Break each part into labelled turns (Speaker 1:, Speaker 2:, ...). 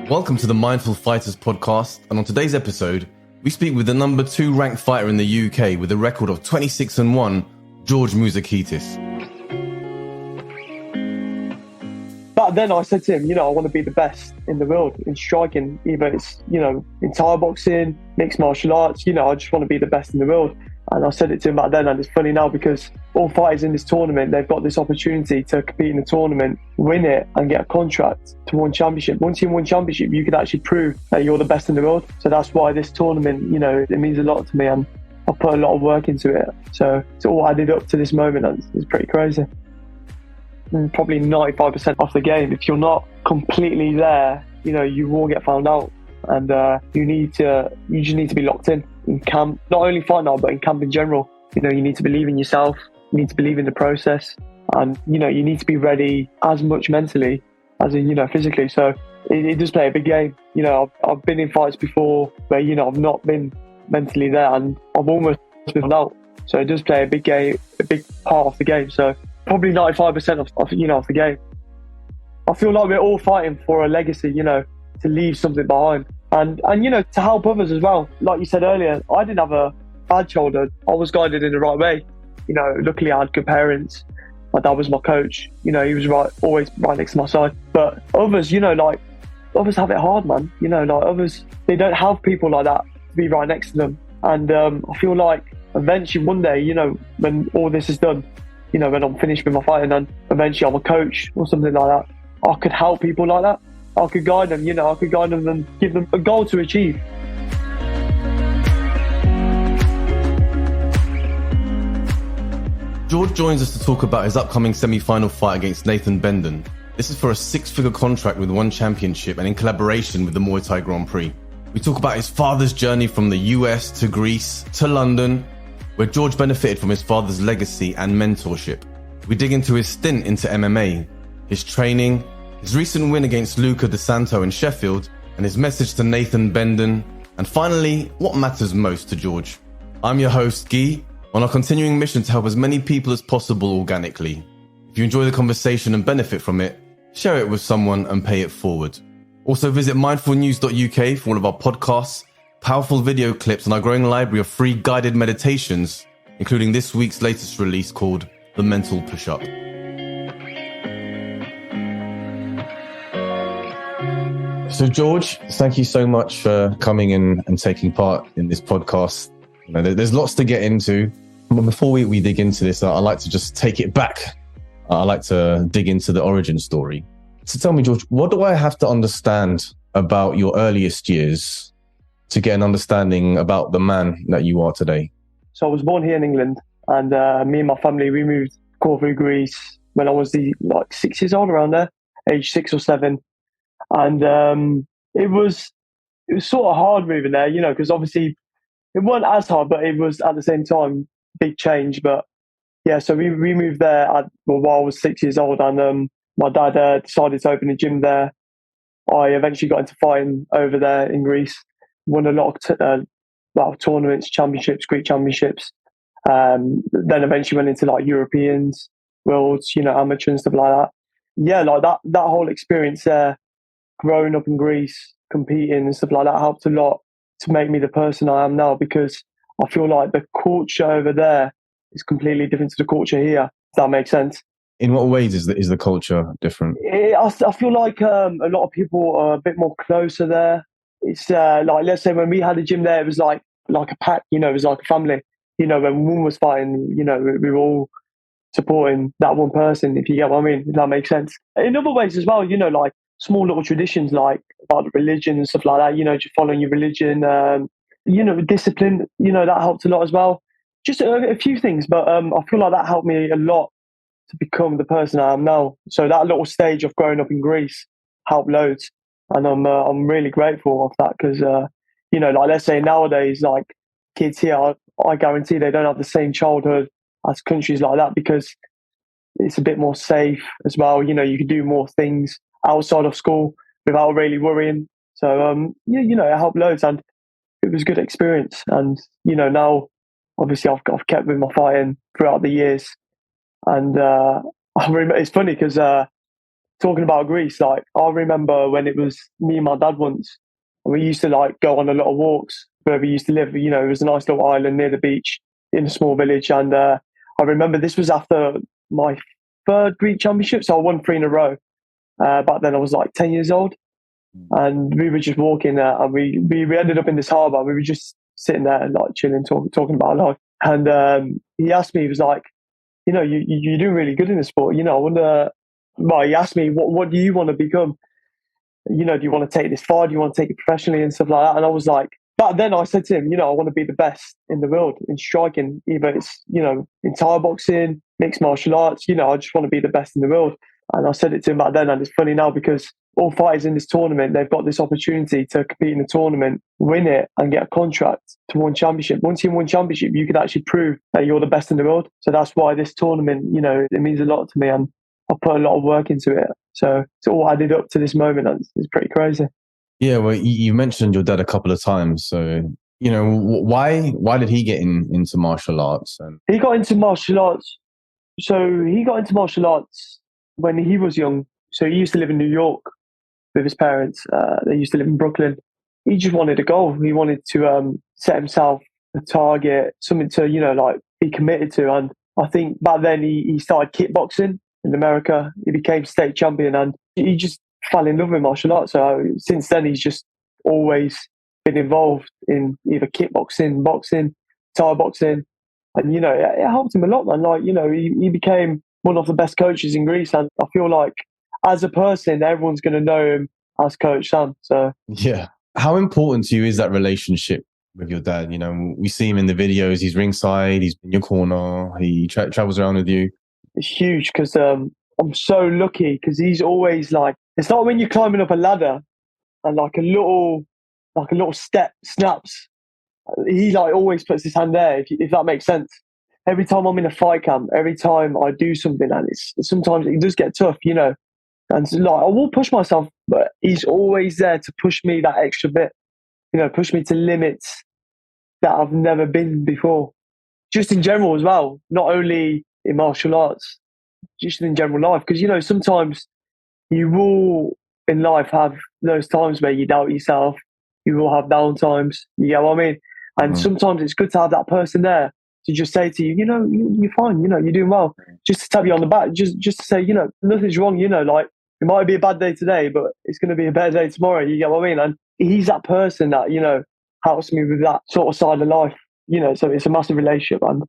Speaker 1: Welcome to the Mindful Fighters podcast, and on today's episode, we speak with the number 2 ranked fighter in the UK with a record of 26-1, George Mouzakitis.
Speaker 2: Back then I said to him, I want to be the best in the world in striking, either it's, in Thai boxing, mixed martial arts, I just want to be the best in the world. And I said it to him back then, and it's funny now because all fighters in this tournament, they've got this opportunity to compete in the tournament, win it and get a contract to one championship. Once you win championship, you could actually prove that you're the best in the world. So that's why this tournament, it means a lot to me, and I put a lot of work into it. So it's all added up to this moment, and it's pretty crazy. And probably 95% of the game, if you're not completely there, you will get found out. And you just need to be locked in camp, not only fight now, but in camp in general. You need to believe in yourself, you need to believe in the process, and you need to be ready as much mentally as in physically. So it does play a big game. I've been in fights before where I've not been mentally there, and I've almost been out. So it does play a big game, a big part of the game. So probably 95% of the game. I feel like we're all fighting for a legacy, to leave something behind. And to help others as well. Like you said earlier, I didn't have a bad childhood. I was guided in the right way. Luckily I had good parents. My dad was my coach. He was always right next to my side. But others, others have it hard, man. Others, they don't have people like that to be right next to them. And I feel like eventually one day, when all this is done, when I'm finished with my fighting and eventually I'm a coach or something like that, I could help people like that. I could guide them, and give them a goal to achieve.
Speaker 1: George joins us to talk about his upcoming semi-final fight against Nathan Bendon. This is for a 6-figure contract with one championship and in collaboration with the Muay Thai Grand Prix. We talk about his father's journey from the US to Greece to London, where George benefited from his father's legacy and mentorship. We dig into his stint into MMA, his training, his recent win against Luca D'Isanto in Sheffield, and his message to Nathan Bendon, and finally, what matters most to George. I'm your host, Guy, on our continuing mission to help as many people as possible organically. If you enjoy the conversation and benefit from it, share it with someone and pay it forward. Also visit mindfulnews.uk for all of our podcasts, powerful video clips, and our growing library of free guided meditations, including this week's latest release called The Mental Push-Up. So George, thank you so much for coming in and taking part in this podcast. There's lots to get into, but before we dig into this, I'd like to just take it back. I'd like to dig into the origin story. So tell me, George, what do I have to understand about your earliest years to get an understanding about the man that you are today?
Speaker 2: So I was born here in England, and me and my family, we moved to Corfu, Greece when I was 6 years old, around there, age 6 or 7. And it was sort of hard moving there, because obviously it wasn't as hard, but it was at the same time big change. But yeah, so we moved there while I was 6 years old, and my dad decided to open a gym there. I eventually got into fighting over there in Greece, won a lot of tournaments, championships, Greek championships. Then eventually went into Europeans, worlds, amateur and stuff like that. Yeah, that whole experience there. Growing up in Greece, competing and stuff like that helped a lot to make me the person I am now, because I feel like the culture over there is completely different to the culture here, if that makes sense.
Speaker 1: In what ways is the culture different?
Speaker 2: I feel like a lot of people are a bit more closer there. It's let's say when we had a gym there, it was like a pack, it was like a family. When one was fighting, we were all supporting that one person, if you get what I mean, if that makes sense. In other ways as well, small little traditions like about religion and stuff like that, just following your religion, discipline, that helped a lot as well. Just a few things, but I feel like that helped me a lot to become the person I am now. So that little stage of growing up in Greece helped loads, and I'm really grateful of that, because let's say nowadays, kids here, I guarantee they don't have the same childhood as countries like that, because it's a bit more safe as well. You can do more things outside of school without really worrying. So it helped loads, and it was a good experience. And now obviously I've kept with my fighting throughout the years, and It's funny because talking about Greece, like I remember when it was me and my dad once, and we used to like go on a lot of walks where we used to live. You know, it was a nice little island near the beach in a small village, and I remember this was after my third Greek championship, so I won three in a row. Back then I was like 10 years old, and we were just walking there, and we ended up in this harbour. We were just sitting there and like chilling, talking about life. And he asked me, he was like, you know, you're doing really good in the sport. You know, I wonder. Well, he asked me, what do you want to become? You know, do you want to take this far? Do you want to take it professionally and stuff like that? And I was like, back then I said to him, you know, I want to be the best in the world in striking, either it's, you know, in Thai boxing, mixed martial arts, you know, I just want to be the best in the world. And I said it to him back then. And it's funny now because all fighters in this tournament, they've got this opportunity to compete in the tournament, win it, and get a contract to win championship. Once you win championship, you could actually prove that you're the best in the world. So that's why this tournament, you know, it means a lot to me. And I put a lot of work into it. So it's all added up to this moment. It's pretty crazy.
Speaker 1: Yeah, well, you mentioned your dad a couple of times. So, you know, why did he get into martial arts? And
Speaker 2: He got into martial arts. So he got into martial arts when he was young. So he used to live in New York with his parents. They used to live in Brooklyn. He just wanted a goal. He wanted to set himself a target, something to, you know, like be committed to. And I think back then he started kickboxing in America. He became state champion, and he just fell in love with martial arts. So since then, he's just always been involved in either kickboxing, boxing, Thai boxing. And, you know, it helped him a lot, man. Like, you know, he became one of the best coaches in Greece. And I feel like as a person, everyone's going to know him as Coach Sam. So,
Speaker 1: yeah, how important to you is that relationship with your dad? You know, we see him in the videos. He's ringside. He's in your corner. He travels around with you.
Speaker 2: it's huge because I'm so lucky because he's always like, it's not when you're climbing up a ladder and like a little step snaps. He like always puts his hand there, if that makes sense. Every time I'm in a fight camp, every time I do something, and it's sometimes it does get tough, you know. And so, like I will push myself, but he's always there to push me that extra bit, you know, push me to limits that I've never been before. Just in general as well, not only in martial arts, just in general life. Because you know, sometimes you will in life have those times where you doubt yourself. You will have down times. You get what I mean? And sometimes it's good to have that person there to just say to you, you know, you're fine. You know, you're doing well. Just to tap you on the back. Just to say, you know, nothing's wrong. You know, like it might be a bad day today, but it's going to be a better day tomorrow. You get what I mean? And he's that person that, you know, helps me with that sort of side of life. You know, so it's a massive relationship, and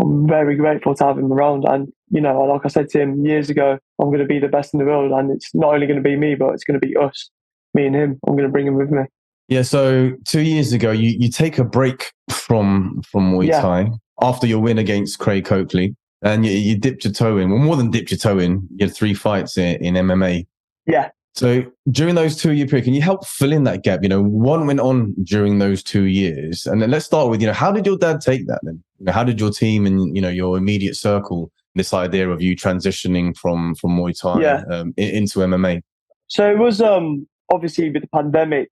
Speaker 2: I'm very grateful to have him around. And, you know, like I said to him years ago, I'm going to be the best in the world. And it's not only going to be me, but it's going to be us, me and him. I'm going to bring him with me.
Speaker 1: Yeah, so 2 years ago, you take a break from Muay Thai after your win against Craig Coakley, and you dipped your toe in. Well, more than dipped your toe in, you had 3 fights in MMA.
Speaker 2: Yeah.
Speaker 1: So during those 2 year period, can you help fill in that gap? You know, what went on during those 2 years? And then let's start with, you know, how did your dad take that then? You know, how did your team and, you know, your immediate circle, this idea of you transitioning from Muay Thai into MMA?
Speaker 2: So it was obviously with the pandemic,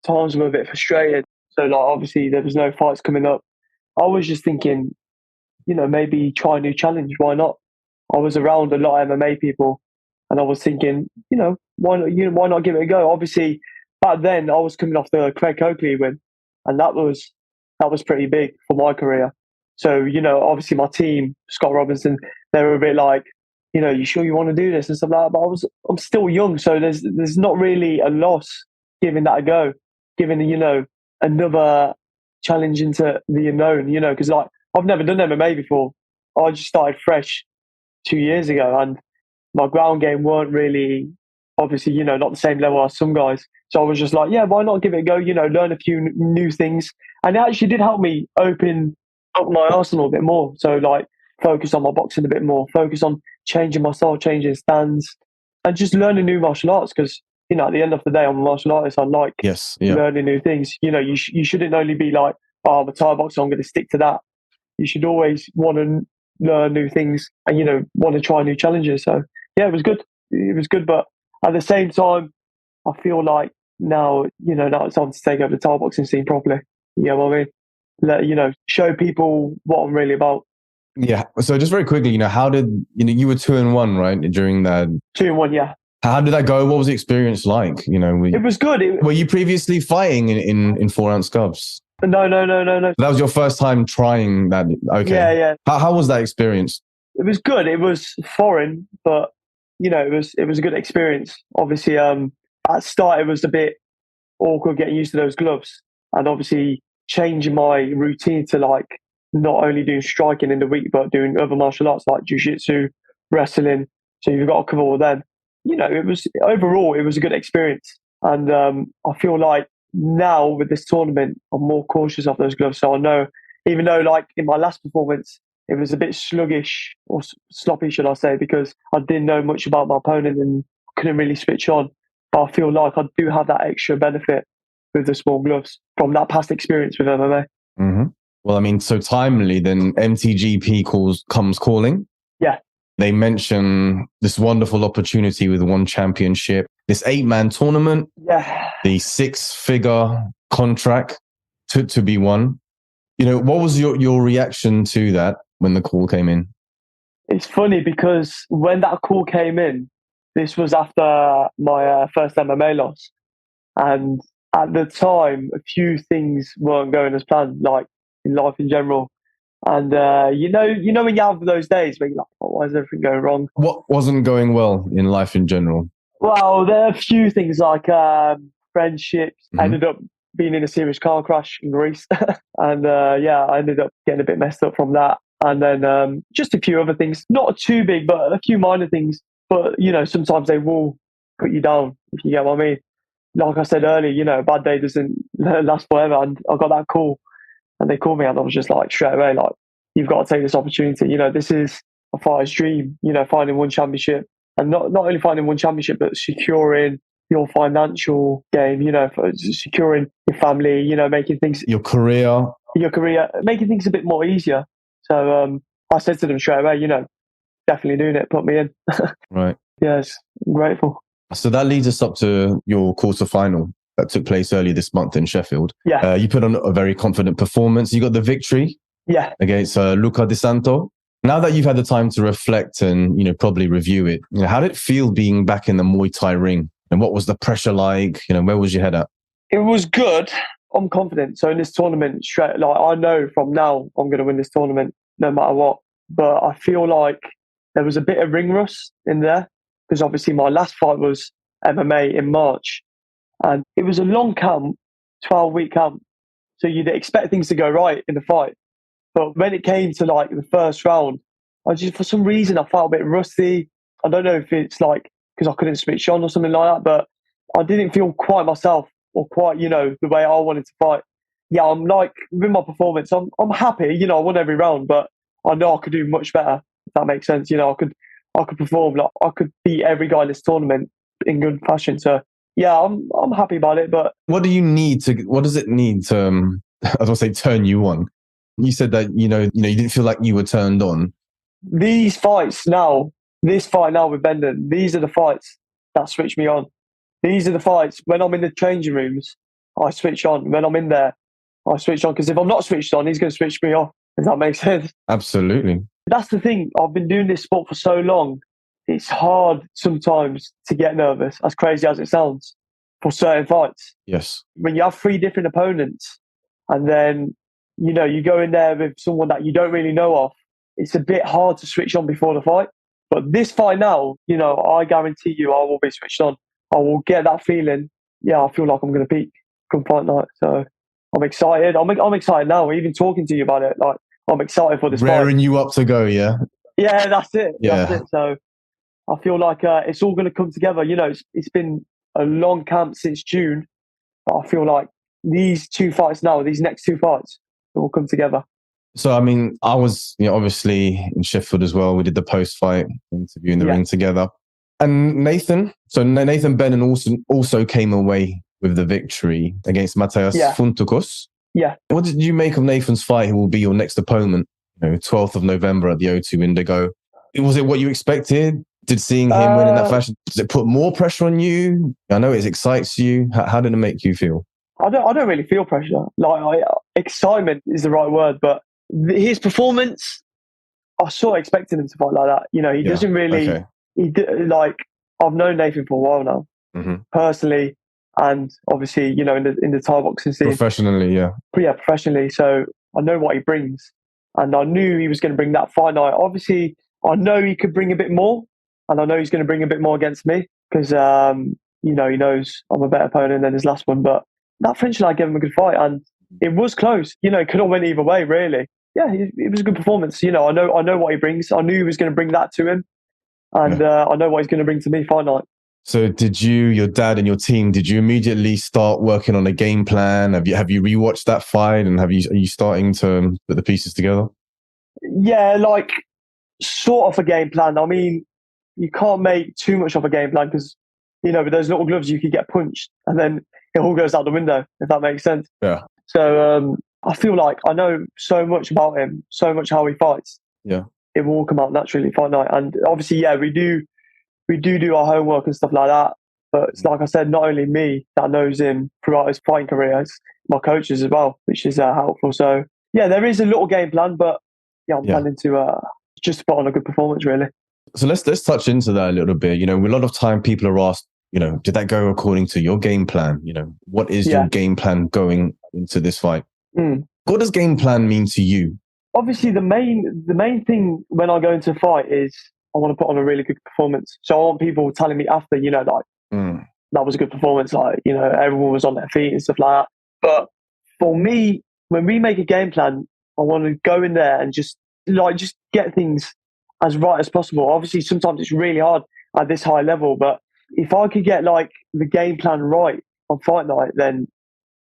Speaker 2: times were a bit frustrated. So like obviously there was no fights coming up. I was just thinking, you know, maybe try a new challenge. Why not? I was around a lot of MMA people, and I was thinking, you know, why not give it a go? Obviously, back then I was coming off the Craig Coakley win, and that was pretty big for my career. So, you know, obviously my team, Scott Robinson, they were a bit like, you know, you sure you want to do this and stuff like that? But I'm still young, so there's not really a loss giving that a go, giving, you know, another challenge into the unknown, you know, because like I've never done MMA before. I just started fresh 2 years ago, and my ground game weren't really, obviously, you know, not the same level as some guys. So I was just like, yeah, why not give it a go? You know, learn a few new things, and it actually did help me open up my arsenal a bit more. So like, focus on my boxing a bit more, focus on changing my style, changing stands, and just learning new martial arts. Because you know, at the end of the day, I'm a martial artist. I like learning new things. You know, you shouldn't only be like, oh, I'm a Thai boxer, I'm going to stick to that. You should always want to learn new things and, you know, want to try new challenges. So yeah, it was good. It was good. But at the same time, I feel like now, you know, now it's time to take over the Thai boxing scene properly. You know what I mean? You know, show people what I'm really about.
Speaker 1: Yeah. So just very quickly, how did, you were 2-1, right? During that.
Speaker 2: 2-1, yeah.
Speaker 1: How did that go? What was the experience like?
Speaker 2: It was good.
Speaker 1: Were you previously fighting in 4-ounce gloves?
Speaker 2: No.
Speaker 1: That was your first time trying that. Okay.
Speaker 2: Yeah.
Speaker 1: How was that experience?
Speaker 2: It was good. It was foreign, but it was a good experience. Obviously, at start it was a bit awkward getting used to those gloves, and obviously changing my routine to like not only doing striking in the week but doing other martial arts like jiu-jitsu, wrestling. So you've got to cover all them. It was overall it was a good experience, and I feel like now with this tournament I'm more cautious of those gloves. So I know, even though like in my last performance it was a bit sluggish or sloppy, should I say, because I didn't know much about my opponent and couldn't really switch on. But I feel like I do have that extra benefit with the small gloves from that past experience with MMA.
Speaker 1: Mm-hmm. Well, I mean, so timely, then MTGP comes calling.
Speaker 2: Yeah.
Speaker 1: They mention this wonderful opportunity with one championship, this 8-man tournament, the 6-figure contract to be won. What was your reaction to that when the call came in?
Speaker 2: It's funny because when that call came in, this was after my first MMA loss. And at the time, a few things weren't going as planned, like in life in general. And you know when you have those days where you're like, oh, why is everything going wrong?
Speaker 1: What wasn't going well in life in general?
Speaker 2: Well, there are a few things like friendships. I ended up being in a serious car crash in Greece. And I ended up getting a bit messed up from that. And then just a few other things, not too big, but a few minor things. But, sometimes they will put you down, if you get what I mean. Like I said earlier, a bad day doesn't last forever. And I got that call and they called me and I was just like, straight away, like, you've got to take this opportunity. This is a fighter's dream, finding one championship. And not only finding one championship, but securing your financial gain, for securing your family, making things...
Speaker 1: Your career,
Speaker 2: making things a bit more easier. So I said to them straight away, definitely doing it, put me in.
Speaker 1: Right.
Speaker 2: Yes, I'm grateful.
Speaker 1: So that leads us up to your quarterfinal that took place earlier this month in Sheffield.
Speaker 2: Yeah.
Speaker 1: You put on a very confident performance. You got the victory.
Speaker 2: Yeah.
Speaker 1: Against Luca D'Isanto. Now that you've had the time to reflect and, probably review it, how did it feel being back in the Muay Thai ring? And what was the pressure like? Where was your head at?
Speaker 2: It was good. I'm confident. So in this tournament, I know from now I'm going to win this tournament no matter what. But I feel like there was a bit of ring rust in there because obviously my last fight was MMA in March. And it was a long camp, 12-week camp. So you'd expect things to go right in the fight. But when it came to like the first round, for some reason, I felt a bit rusty. I don't know if it's like because I couldn't switch on or something like that, but I didn't feel quite myself or quite, the way I wanted to fight. Yeah, I'm like, with my performance, I'm happy, I won every round, but I know I could do much better, if that makes sense. I could perform, like I could beat every guy in this tournament in good fashion. So yeah, I'm happy about it. But
Speaker 1: what does it need to, I don't say turn you on? You said that, you didn't feel like you were turned on.
Speaker 2: This fight now with Bendon, these are the fights that switch me on. These are the fights when I'm in the changing rooms, I switch on. When I'm in there, I switch on. Because if I'm not switched on, he's going to switch me off. Does that make sense?
Speaker 1: Absolutely.
Speaker 2: That's the thing. I've been doing this sport for so long. It's hard sometimes to get nervous, as crazy as it sounds, for certain fights.
Speaker 1: Yes.
Speaker 2: When you have 3 different opponents and then, you go in there with someone that you don't really know of, it's a bit hard to switch on before the fight. But this fight now, I guarantee you I will be switched on. I will get that feeling. Yeah, I feel like I'm going to peak come fight night. So I'm excited. I'm excited now. Even talking to you about it, like I'm excited for this fight.
Speaker 1: Raring you up to go, yeah?
Speaker 2: Yeah, that's it.
Speaker 1: Yeah.
Speaker 2: That's it. So I feel like it's all going to come together. It's been a long camp since June. But I feel like these 2 fights now, these next 2 fights, it will come together.
Speaker 1: So, I mean, I was obviously in Sheffield as well. We did the post-fight interview in the ring together. And Nathan Bendon also came away with the victory against Matthias Funtukos.
Speaker 2: Yeah.
Speaker 1: What did you make of Nathan's fight, who will be your next opponent, 12th of November at the O2 Indigo? Was it what you expected? Did seeing him win in that fashion, does it put more pressure on you? I know it excites you. How did it make you feel?
Speaker 2: I don't really feel pressure. Excitement is the right word, but his performance, I sort of expected him to fight like that. You know, he doesn't really.
Speaker 1: Okay.
Speaker 2: Like, I've known Nathan for a while now,
Speaker 1: hmm
Speaker 2: personally, and obviously, you know, in the Thai boxing scene,
Speaker 1: Professionally, yeah.
Speaker 2: professionally. So I know what he brings, and I knew he was going to bring that fight night. Obviously, I know he could bring a bit more, and I know he's going to bring a bit more against me because, you know, he knows I'm a better opponent than his last one. But that French night gave him a good fight, and it was close. You know, it could have went either way, really. Yeah, it was a good performance. You know, I know what he brings. I knew he was going to bring that to him, and I know what he's going to bring to me fight night.
Speaker 1: So did your dad and your team, did you immediately start working on a game plan? Have you rewatched that fight, and are you starting to put the pieces together?
Speaker 2: Yeah, like, sort of a game plan. I mean, you can't make too much of a game plan because, you know, with those little gloves, you could get punched and then it all goes out the window, if that makes sense.
Speaker 1: Yeah.
Speaker 2: So I feel like I know so much about him, so much how he fights.
Speaker 1: Yeah.
Speaker 2: It will all come out naturally fight night. And obviously, yeah, we do our homework and stuff like that. But it's like I said, not only me that knows him throughout his fighting career, it's my coaches as well, which is helpful. So yeah, there is a little game plan, but yeah, I'm planning to just put on a good performance, really.
Speaker 1: So let's touch into that a little bit. You know, a lot of time people are asked, you know, did that go according to your game plan? You know, what is your game plan going into this fight? What does game plan mean to you?
Speaker 2: Obviously, the main thing when I go into a fight is I want to put on a really good performance. So I want people telling me after, you know, like, that was a good performance. Like, you know, everyone was on their feet and stuff like that. But for me, when we make a game plan, I want to go in there and just get things as right as possible. Obviously, sometimes it's really hard at this high level, but if I could get like the game plan right on fight night, then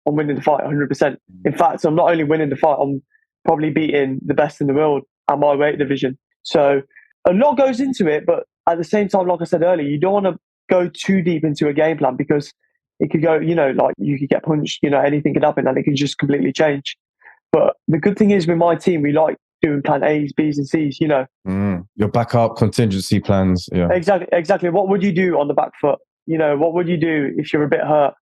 Speaker 2: I'm winning the fight 100%. In fact, I'm not only winning the fight, I'm probably beating the best in the world at my weight division. So a lot goes into it, but at the same time, like I said earlier, you don't want to go too deep into a game plan because it could go, you know, like you could get punched, you know, anything could happen and it can just completely change. But the good thing is with my team, we like doing plan A's, B's and C's, you know.
Speaker 1: Your backup contingency plans. Yeah.
Speaker 2: Exactly. What would you do on the back foot? You know, what would you do if you're a bit hurt?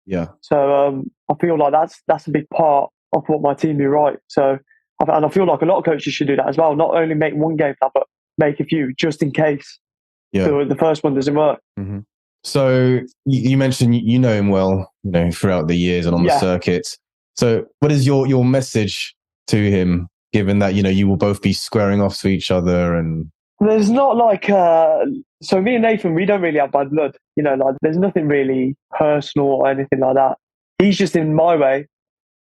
Speaker 1: Yeah.
Speaker 2: So I feel like that's a big part of what my team do right. So, and I feel like a lot of coaches should do that as well. Not only make one game plan, but make a few just in case the first one doesn't work.
Speaker 1: So you mentioned you know him well, you know, throughout the years and on the circuits. So what is your message to him, given that, you know, you will both be squaring off to each other? And
Speaker 2: there's not like so me and Nathan, we don't really have bad blood, you know, like there's nothing really personal or anything like that. He's just in my way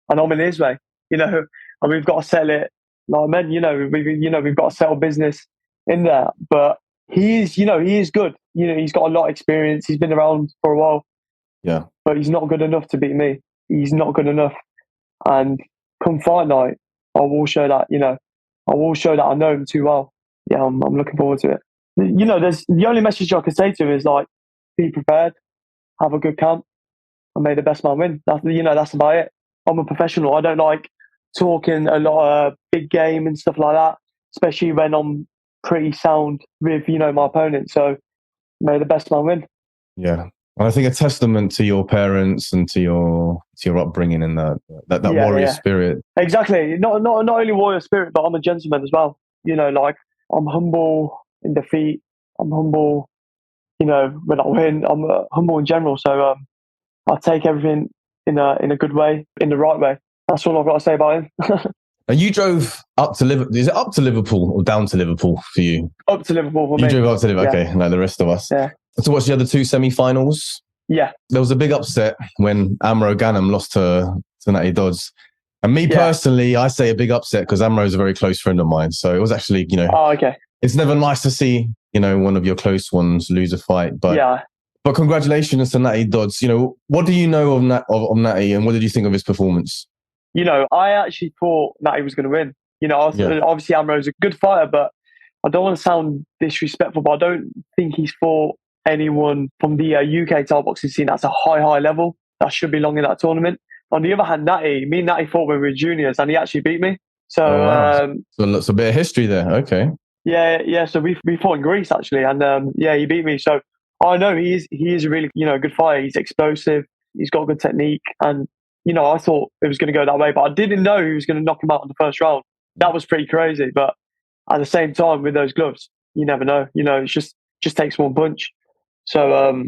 Speaker 2: and I'm in his way, you know, and we've got to settle it like men, you know, we've got to settle business in there. But he is good. You know, he's got a lot of experience. He's been around for a while.
Speaker 1: Yeah.
Speaker 2: But he's not good enough to beat me. He's not good enough. And come fight night, I will show that, you know, I will show that I know him too well. Yeah, I'm looking forward to it. You know, there's the only message I can say to him is like, be prepared, have a good camp, and may the best man win. That's about it. I'm a professional. I don't like talking a lot of big game and stuff like that, especially when I'm pretty sound with, you know, my opponent. So may the best man win.
Speaker 1: Yeah. And I think a testament to your parents and to your upbringing and that warrior spirit.
Speaker 2: Exactly. Not only warrior spirit, but I'm a gentleman as well. You know, like I'm humble in defeat. I'm humble, you know, when I win. I'm humble in general. So I take everything in a good way, in the right way. That's all I've got to say about him.
Speaker 1: And you drove up to Liverpool. Is it up to Liverpool or down to Liverpool for you?
Speaker 2: Up to Liverpool for me.
Speaker 1: You drove up to Liverpool. Okay, like the rest of us.
Speaker 2: Yeah.
Speaker 1: So what's the other two semi-finals?
Speaker 2: Yeah.
Speaker 1: There was a big upset when Amro Ghanem lost to Natty Dodds. And me personally, I say a big upset because Amro is a very close friend of mine. So it was actually, you know, it's never nice to see, you know, one of your close ones lose a fight. But but congratulations to Natty Dodds. You know, what do you know of Natty, and what did you think of his performance?
Speaker 2: You know, I actually thought Natty was going to win. You know, obviously Amro's a good fighter, but I don't want to sound disrespectful, but I don't think he's fought anyone from the UK Thai boxing scene that's a high level that should belong in that tournament. On the other hand, me and Natty fought when we were juniors, and he actually beat me. So,
Speaker 1: so that's a bit of history there. Okay.
Speaker 2: Yeah. So we fought in Greece actually, and he beat me. So I know he is a really, you know, good fighter. He's explosive. He's got good technique, and you know, I thought it was going to go that way, but I didn't know he was going to knock him out in the first round. That was pretty crazy. But at the same time, with those gloves, you never know. It's just takes one punch. So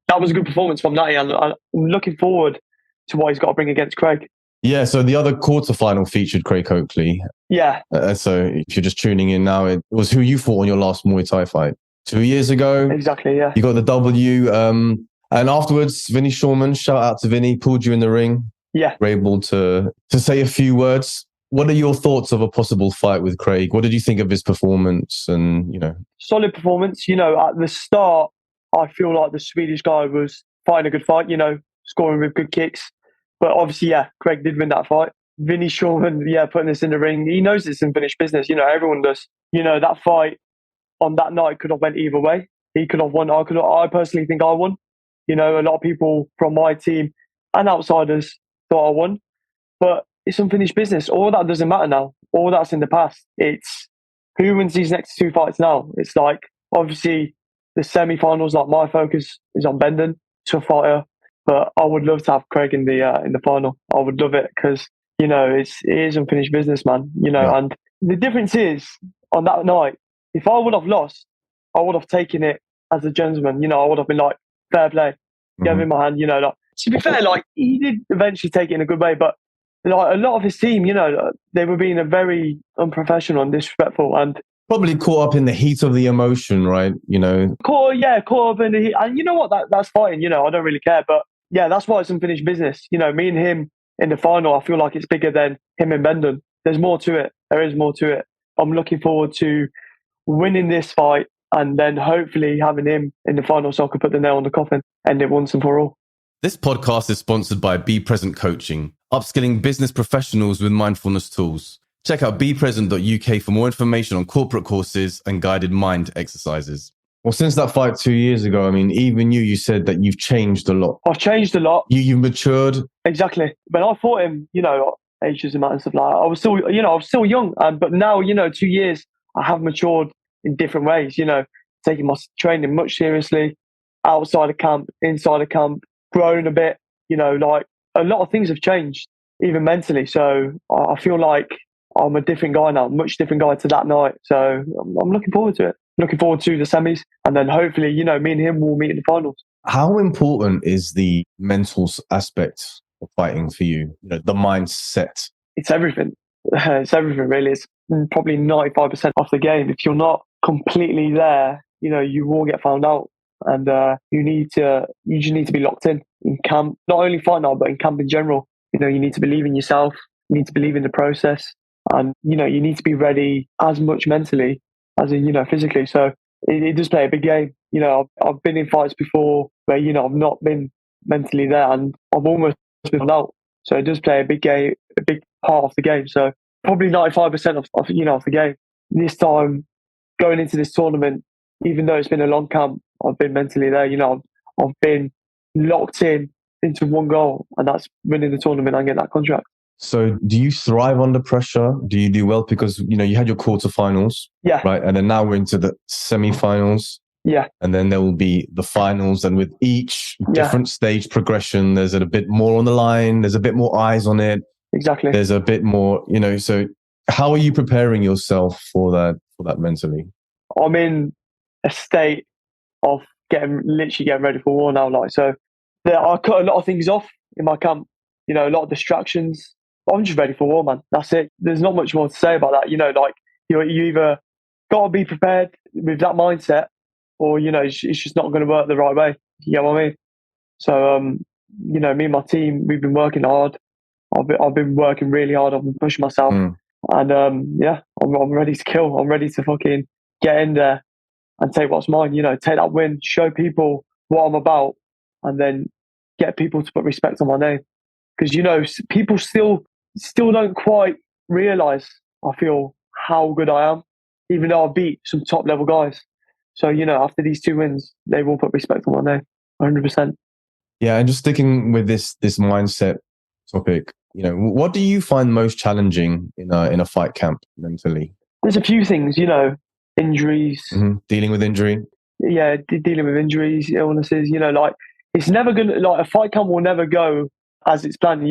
Speaker 2: that was a good performance from Natty, and I'm looking forward to what he's got to bring against Craig.
Speaker 1: Yeah, so the other quarterfinal featured Craig Oakley.
Speaker 2: Yeah.
Speaker 1: So if you're just tuning in now, it was who you fought on your last Muay Thai fight 2 years ago.
Speaker 2: Exactly, yeah.
Speaker 1: You got the W. And afterwards, Vinny Shawman, shout out to Vinny, pulled you in the ring.
Speaker 2: Yeah.
Speaker 1: Were able to say a few words. What are your thoughts of a possible fight with Craig? What did you think of his performance? And,
Speaker 2: solid performance. At the start, I feel like the Swedish guy was fighting a good fight, scoring with good kicks. But obviously, yeah, Craig did win that fight. Vinny Shawman, putting us in the ring. He knows it's unfinished business. Everyone does. That fight on that night could have went either way. He could have won. I personally think I won. A lot of people from my team and outsiders thought I won. But it's unfinished business. All that doesn't matter now. All that's in the past. It's who wins these next two fights now. It's like, obviously, the semi-finals, like my focus is on Bendon, tough fighter. But I would love to have Craig in the final. I would love it because, it is unfinished business, man.
Speaker 1: Yeah.
Speaker 2: And the difference is, on that night, if I would have lost, I would have taken it as a gentleman. I would have been like, fair play, gave him my hand. To be fair, he did eventually take it in a good way, but a lot of his team, they were being a very unprofessional and disrespectful, and
Speaker 1: probably caught up in the heat of the emotion, right?
Speaker 2: Caught up in the heat, and you know what? That's fine. I don't really care, but yeah, that's why it's unfinished business. Me and him in the final, I feel like it's bigger than him and Bendon. There's more to it. There is more to it. I'm looking forward to winning this fight and then hopefully having him in the final so I can put the nail on the coffin, end it once and for all.
Speaker 1: This podcast is sponsored by Be Present Coaching, upskilling business professionals with mindfulness tools. Check out bepresent.uk for more information on corporate courses and guided mind exercises. Well, since that fight 2 years ago, even you said that you've changed a lot.
Speaker 2: I've changed a lot.
Speaker 1: You've matured.
Speaker 2: Exactly. When I fought him, ages and that and stuff like that, I was still young. But now, 2 years, I have matured in different ways, taking my training much seriously, outside of camp, inside of camp, grown a bit, a lot of things have changed, even mentally. So I feel like I'm a different guy now, much different guy to that night. So I'm looking forward to it. Looking forward to the semis. And then hopefully, me and him will meet in the finals.
Speaker 1: How important is the mental aspect of fighting for you? The mindset?
Speaker 2: It's everything. It's everything, really. It's probably 95% of the game. If you're not completely there, you will get found out. And you just need to be locked in camp, not only fight now, but in camp in general. You need to believe in yourself. You need to believe in the process. And, you need to be ready as much mentally as in, physically. So it does play a big game. I've been in fights before where, I've not been mentally there and I've almost been out. So it does play a big game, a big part of the game. So probably 95% of the game. This time, going into this tournament, even though it's been a long camp, I've been mentally there. I've been locked into one goal, and that's winning the tournament and getting that contract.
Speaker 1: So do you thrive under pressure? Do you do well? Because, you had your quarterfinals,
Speaker 2: yeah,
Speaker 1: right? And then now we're into the semi-finals.
Speaker 2: Yeah.
Speaker 1: And then there will be the finals. And with each different stage progression, there's a bit more on the line. There's a bit more eyes on it.
Speaker 2: Exactly.
Speaker 1: There's a bit more, so how are you preparing yourself for that mentally?
Speaker 2: I'm in a state of literally getting ready for war now. I cut a lot of things off in my camp, a lot of distractions. I'm just ready for war, man. That's it. There's not much more to say about that. You either got to be prepared with that mindset or, it's just not going to work the right way. You get what I mean? So, me and my team, we've been working hard. I've been working really hard. I've been pushing myself. And, I'm ready to kill. I'm ready to fucking get in there and take what's mine, take that win, show people what I'm about, and then get people to put respect on my name. Because, people still don't quite realise, I feel, how good I am, even though I beat some top level guys. So, after these 2 wins, they will put respect on my name, 100%.
Speaker 1: Yeah, and just sticking with this mindset topic, what do you find most challenging in a fight camp mentally?
Speaker 2: There's a few things, injuries.
Speaker 1: Mm-hmm. Dealing with injury.
Speaker 2: Yeah, dealing with injuries, illnesses, it's never going to, a fight camp will never go as it's planned,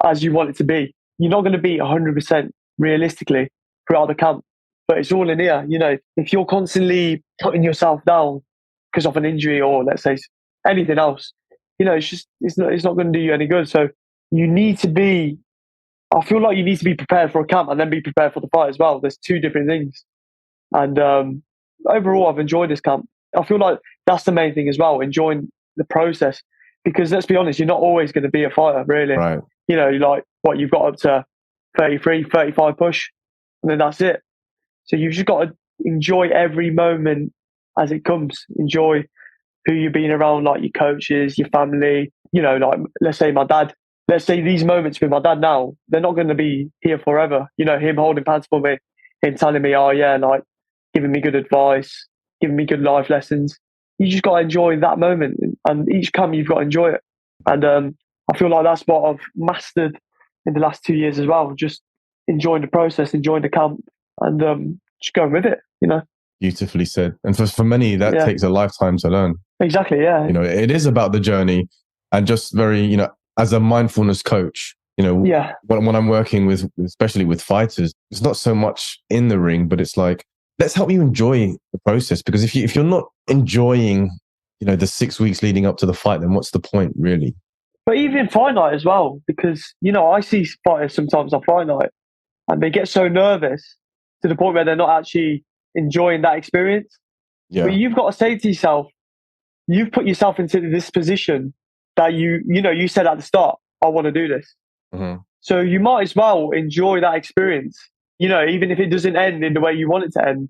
Speaker 2: as you want it to be. You're not going to be 100% realistically throughout the camp. but it's all in here. If you're constantly putting yourself down because of an injury or let's say anything else, it's not going to do you any good. So you need to be. I feel like you need to be prepared for a camp and then be prepared for the fight as well. There's two different things. And overall, I've enjoyed this camp. I feel like that's the main thing as well, enjoying the process. Because let's be honest, you're not always going to be a fighter, really.
Speaker 1: Right.
Speaker 2: Like what you've got up to 33, 35 push, and then that's it. So you've just got to enjoy every moment as it comes. Enjoy who you're being around, like your coaches, your family. Like let's say my dad. Let's say these moments with my dad now, they're not going to be here forever. Him holding pads for me, him telling me, oh yeah, like giving me good advice, giving me good life lessons. You just got to enjoy that moment, and each camp you've got to enjoy it. And I feel like that's what I've mastered in the last 2 years as well. Just enjoying the process, enjoying the camp, and just going with it.
Speaker 1: Beautifully said. And for many, that takes a lifetime to learn.
Speaker 2: Exactly. Yeah.
Speaker 1: It is about the journey, and just very, as a mindfulness coach, when I'm working with, especially with fighters, it's not so much in the ring, but it's like, let's help you enjoy the process. Because if you're not enjoying, the 6 weeks leading up to the fight, then what's the point, really?
Speaker 2: But even fight night as well, because I see fighters sometimes on fight night, and they get so nervous to the point where they're not actually enjoying that experience.
Speaker 1: Yeah.
Speaker 2: But you've got to say to yourself, you've put yourself into this position that you said at the start, I want to do this.
Speaker 1: Mm-hmm.
Speaker 2: So you might as well enjoy that experience. Even if it doesn't end in the way you want it to end,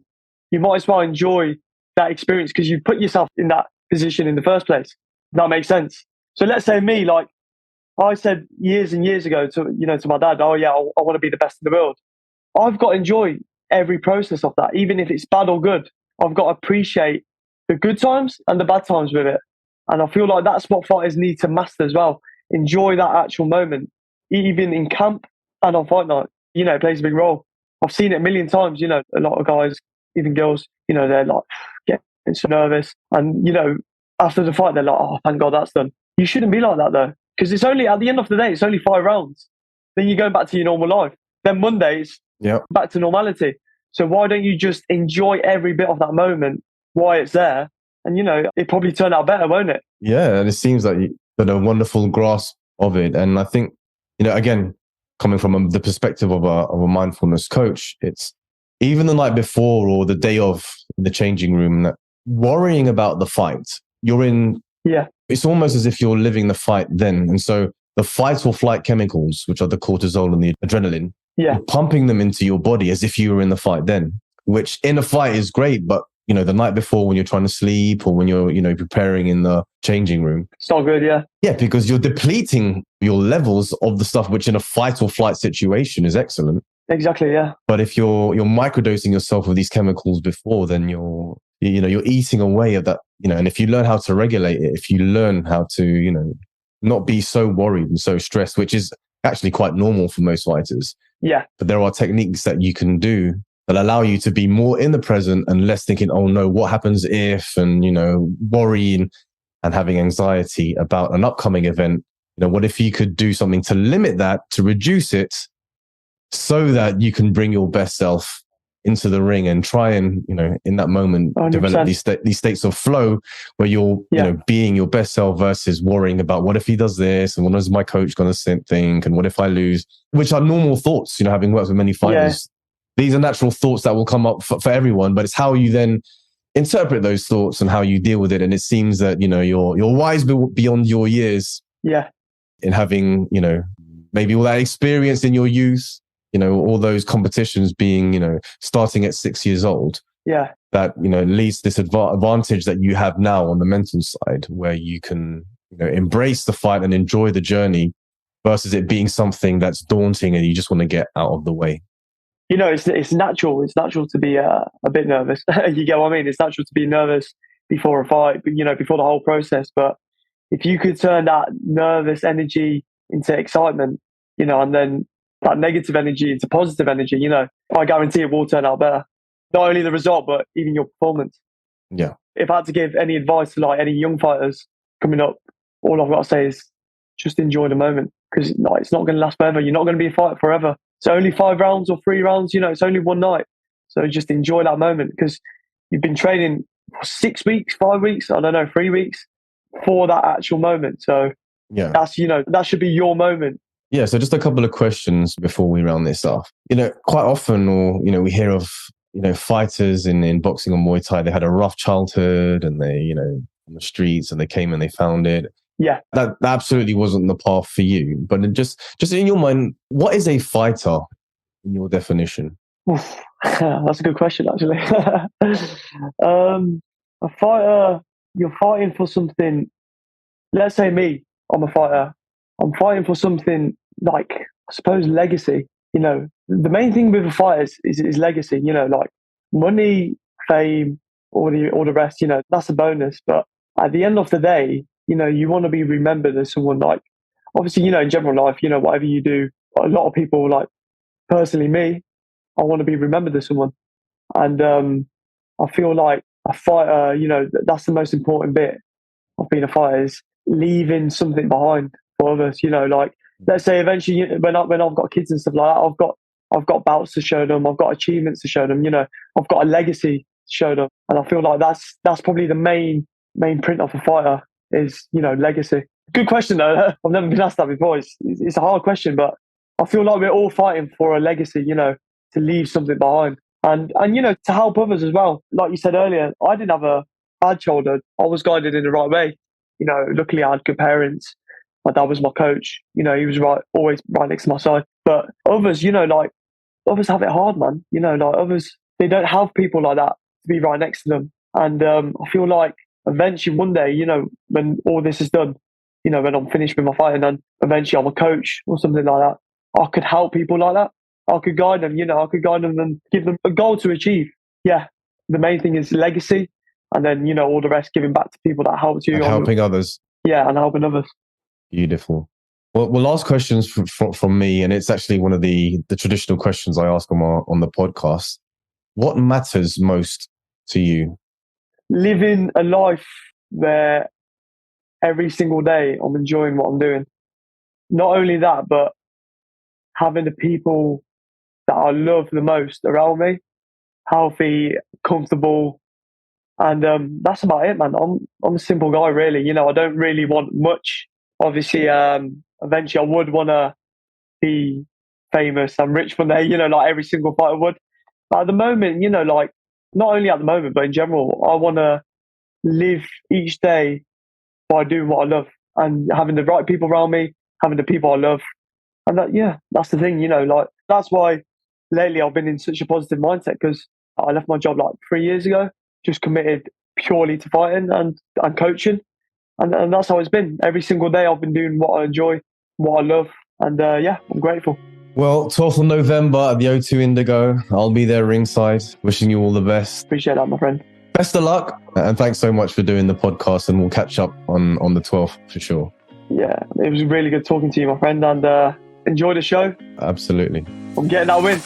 Speaker 2: you might as well enjoy that experience because you put yourself in that position in the first place. That makes sense. So let's say me, like I said years and years ago to my dad, oh yeah, I want to be the best in the world. I've got to enjoy every process of that, even if it's bad or good. I've got to appreciate the good times and the bad times with it. And I feel like that's what fighters need to master as well. Enjoy that actual moment, even in camp and on fight night. It plays a big role. I've seen it a million times. A lot of guys, even girls, they're like getting so nervous. And, after the fight, they're like, oh, thank God that's done. You shouldn't be like that, though. Because it's only, at the end of the day, it's only 5 rounds. Then you're going back to your normal life. Then Mondays, back to normality. So why don't you just enjoy every bit of that moment while it's there? And, it probably turned out better, won't it?
Speaker 1: Yeah, and it seems like you've got a wonderful grasp of it. And I think, again, coming from the perspective of a mindfulness coach, it's even the night before or the day of the changing room, that worrying about the fight, you're in.
Speaker 2: Yeah.
Speaker 1: It's almost as if you're living the fight then. And so the fight or flight chemicals, which are the cortisol and the adrenaline, you're pumping them into your body as if you were in the fight then, which in a fight is great. But, the night before when you're trying to sleep or when you're, preparing in the changing room.
Speaker 2: It's not good, yeah.
Speaker 1: Yeah, because you're depleting your levels of the stuff which in a fight or flight situation is excellent.
Speaker 2: Exactly, yeah.
Speaker 1: But if you're microdosing yourself with these chemicals before, then you're eating away at that, and if you learn how to regulate it, if you learn how to, not be so worried and so stressed, which is actually quite normal for most fighters.
Speaker 2: Yeah.
Speaker 1: But there are techniques that you can do that allow you to be more in the present and less thinking, oh no, what happens if, and, worrying and having anxiety about an upcoming event. What if you could do something to limit that, to reduce it so that you can bring your best self into the ring and try and, in that moment, 100%. Develop these states of flow where you're, being your best self versus worrying about what if he does this and what is my coach going to think and what if I lose, which are normal thoughts, having worked with many fighters. These are natural thoughts that will come up for everyone, but it's how you then interpret those thoughts and how you deal with it. And it seems that, you're wise beyond your years.
Speaker 2: Yeah.
Speaker 1: In having, maybe all that experience in your youth, all those competitions being, starting at 6 years old.
Speaker 2: Yeah.
Speaker 1: That, leads to this advantage that you have now on the mental side where you can, embrace the fight and enjoy the journey versus it being something that's daunting and you just want to get out of the way.
Speaker 2: It's natural. It's natural to be a bit nervous. You get what I mean? It's natural to be nervous before a fight, before the whole process. But if you could turn that nervous energy into excitement, and then that negative energy into positive energy, I guarantee it will turn out better. Not only the result, but even your performance.
Speaker 1: Yeah.
Speaker 2: If I had to give any advice to like any young fighters coming up, all I've got to say is just enjoy the moment because it's not going to last forever. You're not going to be a fighter forever. It's only 5 rounds or 3 rounds. It's only one night. So just enjoy that moment, because you've been training for 6 weeks, 5 weeks, I don't know, 3 weeks for that actual moment. So that's, that should be your moment.
Speaker 1: Yeah. So just a couple of questions before we round this off. Quite often, or, we hear of, fighters in boxing or Muay Thai, they had a rough childhood and they, on the streets, and they came and they found it.
Speaker 2: Yeah.
Speaker 1: That absolutely wasn't the path for you. But just in your mind, what is a fighter in your definition?
Speaker 2: Oof, that's a good question, actually. A fighter, you're fighting for something. Let's say me, I'm a fighter. I'm fighting for something like, I suppose, legacy. The main thing with a fighter is legacy. Like money, fame, all the rest. That's a bonus. But at the end of the day, you want to be remembered as someone like, obviously, in general life, whatever you do, a lot of people, like personally me, I want to be remembered as someone. And I feel like a fighter, that's the most important bit of being a fighter, is leaving something behind for others. Like, let's say eventually when I've got kids and stuff like that, I've got bouts to show them, I've got achievements to show them, I've got a legacy to show them. And I feel like that's probably the main print of a fighter is, legacy. Good question though. I've never been asked that before. It's a hard question, but I feel like we're all fighting for a legacy, to leave something behind. And to help others as well. Like you said earlier, I didn't have a bad childhood. I was guided in the right way. Luckily I had good parents. My dad was my coach. He was always right next to my side. But others, others have it hard, man. Like others, they don't have people like that to be right next to them. And I feel like eventually one day, when all this is done, when I'm finished with my fighting and eventually I'm a coach or something like that, I could help people like that. I could guide them, I could guide them and give them a goal to achieve. Yeah. The main thing is legacy. And then, all the rest, giving back to people that helped you.
Speaker 1: And helping others.
Speaker 2: Yeah, and helping others.
Speaker 1: Beautiful. Well, last questions from me, and it's actually one of the traditional questions I ask on the podcast. What matters most to you?
Speaker 2: Living a life where every single day I'm enjoying what I'm doing. Not only that, but having the people that I love the most around me, healthy, comfortable, and that's about it, man. I'm a simple guy, really. I don't really want much. Obviously, eventually I would want to be famous and rich from there, like every single fighter would. But at the moment, like not only at the moment, but in general, I want to live each day by doing what I love and having the right people around me, having the people I love. And that's the thing, like that's why lately I've been in such a positive mindset, because I left my job like 3 years ago, just committed purely to fighting and coaching. And that's how it's been. Every single day I've been doing what I enjoy, what I love. And I'm grateful.
Speaker 1: Well, 12th of November at the O2 Indigo. I'll be there ringside. Wishing you all the best.
Speaker 2: Appreciate that, my friend.
Speaker 1: Best of luck. And thanks so much for doing the podcast. And we'll catch up on the 12th for sure.
Speaker 2: Yeah, it was really good talking to you, my friend. And enjoy the show.
Speaker 1: Absolutely.
Speaker 2: I'm getting that win.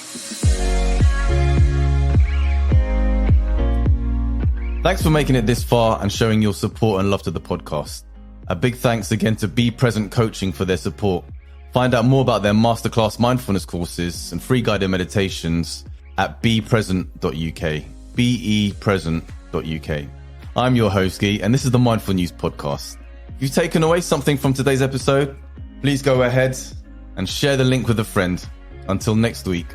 Speaker 1: Thanks for making it this far and showing your support and love to the podcast. A big thanks again to Be Present Coaching for their support. Find out more about their masterclass mindfulness courses and free guided meditations at bepresent.uk. bepresent.uk. I'm your host, Guy, and this is the Mindful News Podcast. If you've taken away something from today's episode, please go ahead and share the link with a friend. Until next week.